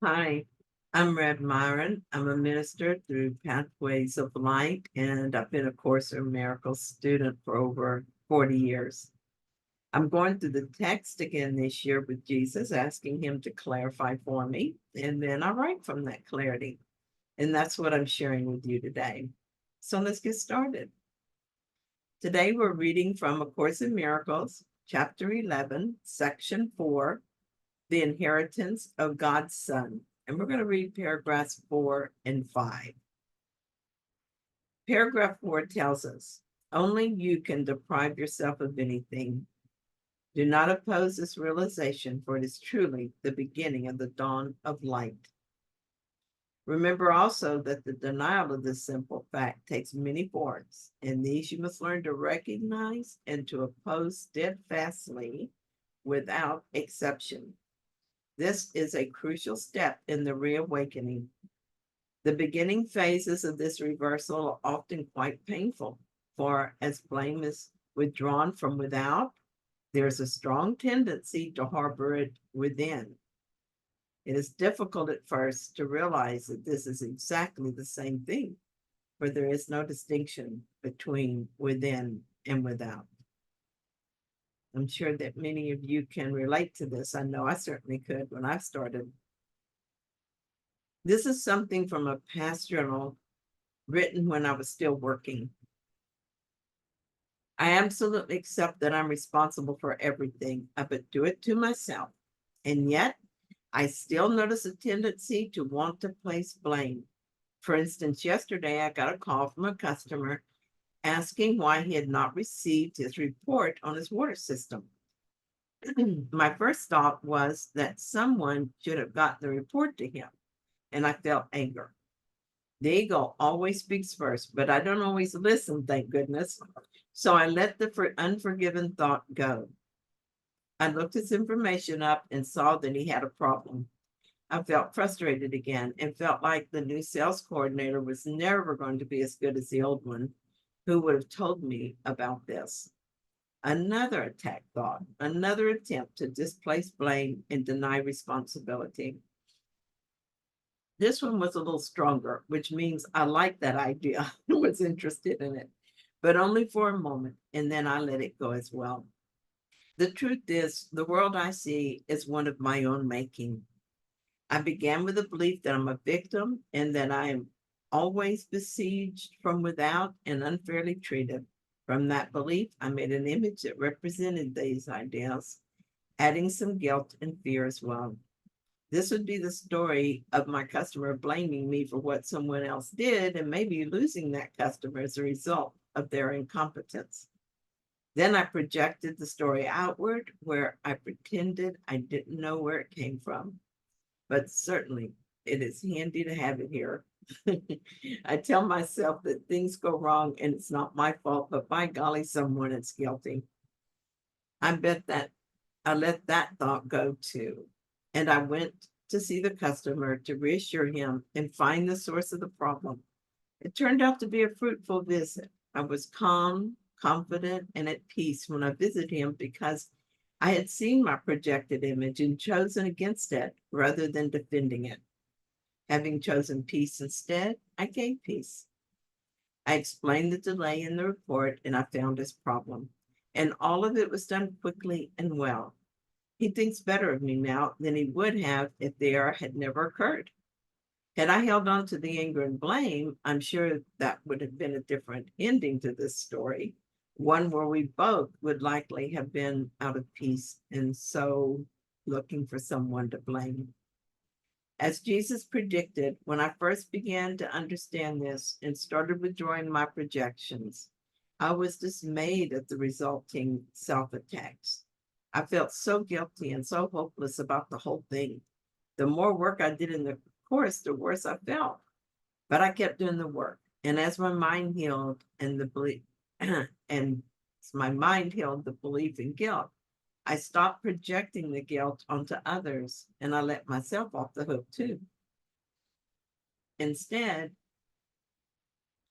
Hi, I'm Rev Myron. I'm a minister through Pathways of Light, and I've been a Course in Miracles student for over 40 years. I'm going through the text again this year with Jesus, asking him to clarify for me, and then I write from that clarity. And that's what I'm sharing with you today. So let's get started. Today we're reading from A Course in Miracles, chapter 11, section 4, the inheritance of God's Son. And we're going to read paragraphs 4 and 5. Paragraph 4 tells us, only you can deprive yourself of anything. Do not oppose this realization, for it is truly the beginning of the dawn of light. Remember also that the denial of this simple fact takes many forms, and these you must learn to recognize and to oppose steadfastly without exception. This is a crucial step in the reawakening. The beginning phases of this reversal are often quite painful, for as blame is withdrawn from without, there's a strong tendency to harbor it within. It is difficult at first to realize that this is exactly the same thing, for there is no distinction between within and without. I'm sure that many of you can relate to this. I know I certainly could when I started. This is something from a past journal written when I was still working. I absolutely accept that I'm responsible for everything. I but do it to myself. And yet, I still notice a tendency to want to place blame. For instance, yesterday I got a call from a customer asking why he had not received his report on his water system. My first thought was that someone should have gotten the report to him, and I felt anger. The ego always speaks first, but I don't always listen, thank goodness. So I let the unforgiven thought go. I looked his information up and saw that he had a problem. I felt frustrated again and felt like the new sales coordinator was never going to be as good as the old one who would have told me about this. Another attack thought, another attempt to displace blame and deny responsibility. This one was a little stronger, which means I liked that idea, was interested in it, but only for a moment, and then I let it go as well. The truth is, the world I see is one of my own making. I began with the belief that I'm a victim and that I am always besieged from without and unfairly treated. From that belief, I made an image that represented these ideas, adding some guilt and fear as well. This would be the story of my customer blaming me for what someone else did and maybe losing that customer as a result of their incompetence. Then I projected the story outward where I pretended I didn't know where it came from. But certainly it is handy to have it here. I tell myself that things go wrong and it's not my fault, but by golly, someone is guilty. I bet that I let that thought go too. And I went to see the customer to reassure him and find the source of the problem. It turned out to be a fruitful visit. I was calm, confident, and at peace when I visited him because I had seen my projected image and chosen against it rather than defending it. Having chosen peace instead, I gave peace. I explained the delay in the report and I found his problem. And all of it was done quickly and well. He thinks better of me now than he would have if the error had never occurred. Had I held on to the anger and blame, I'm sure that would have been a different ending to this story, one where we both would likely have been out of peace and so looking for someone to blame. As Jesus predicted, when I first began to understand this and started withdrawing my projections, I was dismayed at the resulting self attacks. I felt so guilty and so hopeless about the whole thing. The more work I did in the course, the worse I felt. But I kept doing the work. And as my mind healed and the belief and my mind healed the belief in guilt, I stopped projecting the guilt onto others and I let myself off the hook too. Instead,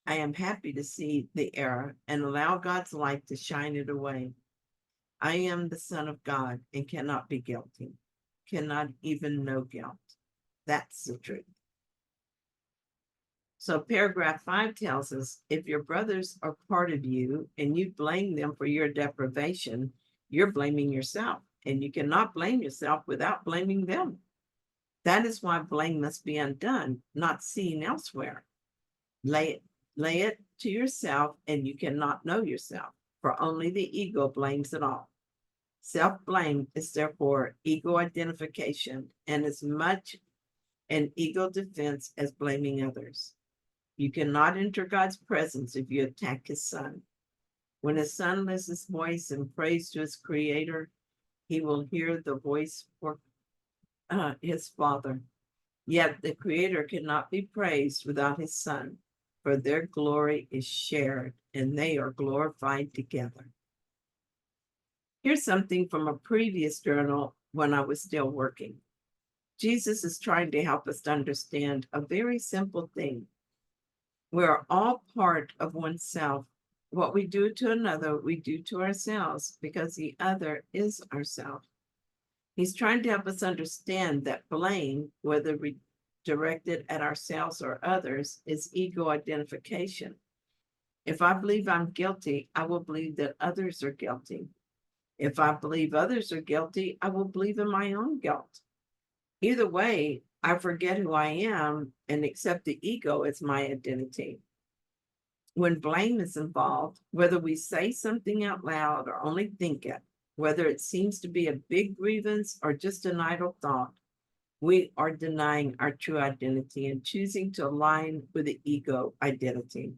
I am happy to see the error and allow God's light to shine it away. I am the Son of God and cannot be guilty, cannot even know guilt. That's the truth. So paragraph 5 tells us, if your brothers are part of you and you blame them for your deprivation, you're blaming yourself, and you cannot blame yourself without blaming them. That is why blame must be undone, not seen elsewhere. Lay it to yourself, and you cannot know yourself, for only the ego blames it all. Self-blame is therefore ego identification, and as much an ego defense as blaming others. You cannot enter God's presence if you attack his son. When his son lifts his voice and prays to his creator, he will hear the voice for his father. Yet the creator cannot be praised without his son, for their glory is shared and they are glorified together. Here's something from a previous journal when I was still working. Jesus is trying to help us to understand a very simple thing. We are all part of oneself. What we do to another, we do to ourselves, because the other is ourself. He's trying to help us understand that blame, whether directed at ourselves or others, is ego identification. If I believe I'm guilty, I will believe that others are guilty. If I believe others are guilty, I will believe in my own guilt. Either way, I forget who I am and accept the ego as my identity. When blame is involved, whether we say something out loud or only think it, whether it seems to be a big grievance or just an idle thought, we are denying our true identity and choosing to align with the ego identity.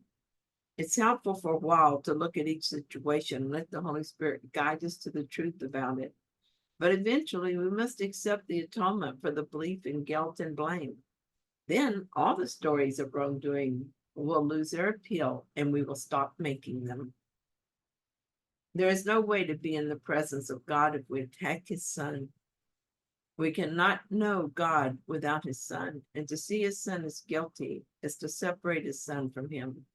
It's helpful for a while to look at each situation and let the Holy Spirit guide us to the truth about it. But eventually, we must accept the atonement for the belief in guilt and blame. Then all the stories of wrongdoing will lose their appeal and we will stop making them. There is no way to be in the presence of God if we attack his son. We cannot know God without his son, and to see his son as guilty is to separate his son from him.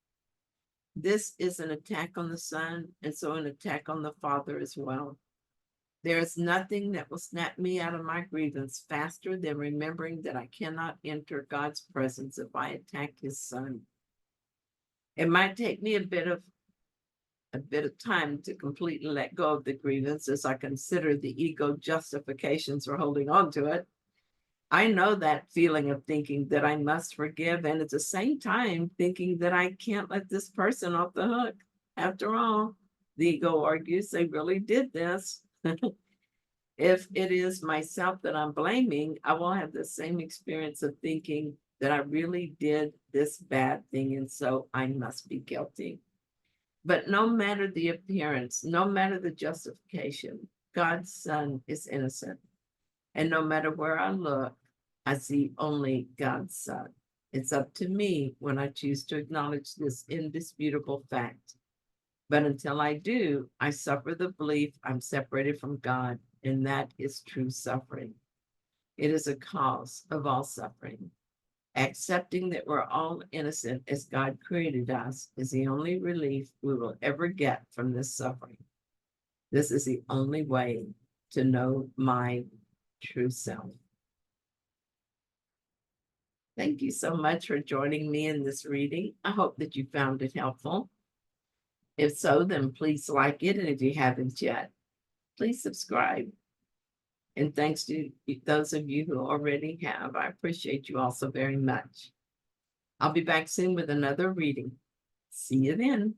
This is an attack on the son, and so an attack on the father as well. There is nothing that will snap me out of my grievance faster than remembering that I cannot enter God's presence if I attack his son. It might take me a bit of time to completely let go of the grievance as I consider the ego justifications for holding on to it. I know that feeling of thinking that I must forgive, and at the same time thinking that I can't let this person off the hook. After all, the ego argues they really did this. If it is myself that I'm blaming, I will have the same experience of thinking that I really did this bad thing, and so I must be guilty. But no matter the appearance, no matter the justification, God's son is innocent. And no matter where I look, I see only God's son. It's up to me when I choose to acknowledge this indisputable fact. But until I do, I suffer the belief I'm separated from God, and that is true suffering. It is a cause of all suffering. Accepting that we're all innocent as God created us is the only relief we will ever get from this suffering. This is the only way to know my true self. Thank you so much for joining me in this reading. I hope that you found it helpful. If so, then please like it. And if you haven't yet, please subscribe. And thanks to those of you who already have. I appreciate you all so very much. I'll be back soon with another reading. See you then.